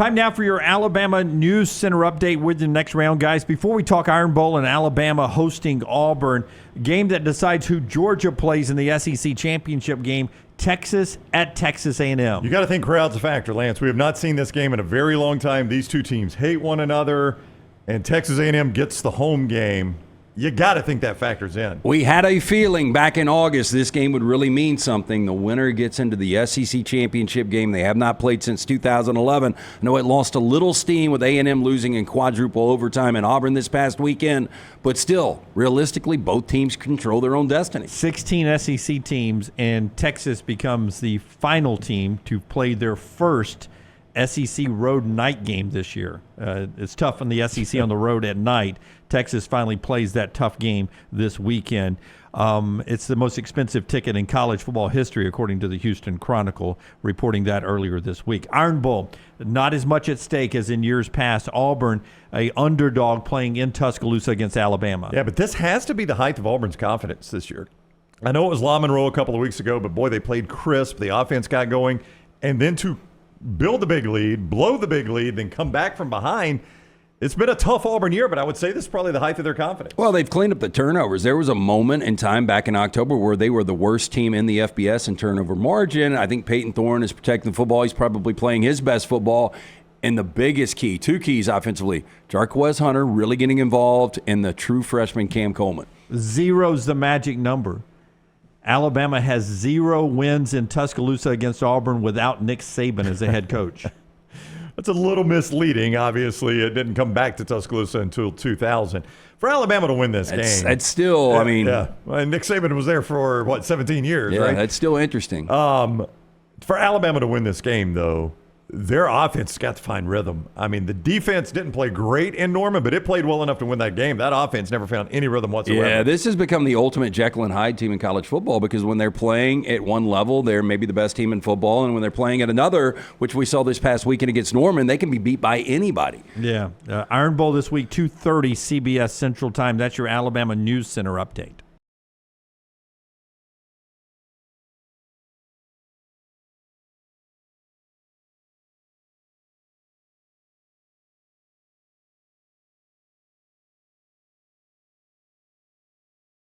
Time now for your Alabama News Center update with the next round, guys. Before we talk Iron Bowl and Alabama hosting Auburn, game that decides who Georgia plays in the SEC championship game, Texas at Texas A&M. You got to think crowd's a factor, Lance. We have not seen this game in a very long time. These two teams hate one another, and Texas A&M gets the home game. You got to think that factors in. We had a feeling back in August this game would really mean something. The winner gets into the SEC championship game. They have not played since 2011. I know it lost a little steam with A&M losing in quadruple overtime in Auburn this past weekend, but still, realistically, both teams control their own destiny. 16 SEC teams, and Texas becomes the final team to play their first SEC road night game this year. It's tough on the SEC on the road at night. Texas finally plays that tough game this weekend. It's the most expensive ticket in college football history, according to the Houston Chronicle, reporting that earlier this week. Iron Bowl, not as much at stake as in years past. Auburn, a underdog playing in Tuscaloosa against Alabama. Yeah, but this has to be the height of Auburn's confidence this year. I know it was La Monroe a couple of weeks ago, but boy, they played crisp. The offense got going. And then to build the big lead, blow the big lead, then come back from behind. It's been a tough Auburn year, but I would say this is probably the height of their confidence. Well, they've cleaned up the turnovers. There was a moment in time back in October where they were the worst team in the FBS in turnover margin. I think Peyton Thorne is protecting the football. He's probably playing his best football. And the biggest key, two keys offensively, Jarquez Hunter really getting involved, and the true freshman Cam Coleman. Zero's the magic number. Alabama has 0 wins in Tuscaloosa against Auburn without Nick Saban as the head coach. That's a little misleading. Obviously, it didn't come back to Tuscaloosa until 2000. For Alabama to win this game. It's still, I mean. Yeah. Well, Nick Saban was there for, 17 years, yeah, right? That's still interesting. For Alabama to win this game, though, their offense got to find rhythm. I mean, the defense didn't play great in Norman, but it played well enough to win that game. That offense never found any rhythm whatsoever. Yeah, this has become the ultimate Jekyll and Hyde team in college football, because when they're playing at one level, they're maybe the best team in football, and when they're playing at another, which we saw this past weekend against Norman, they can be beat by anybody. Yeah. Iron Bowl this week, 2:30 CBS Central Time. That's your Alabama News Center update.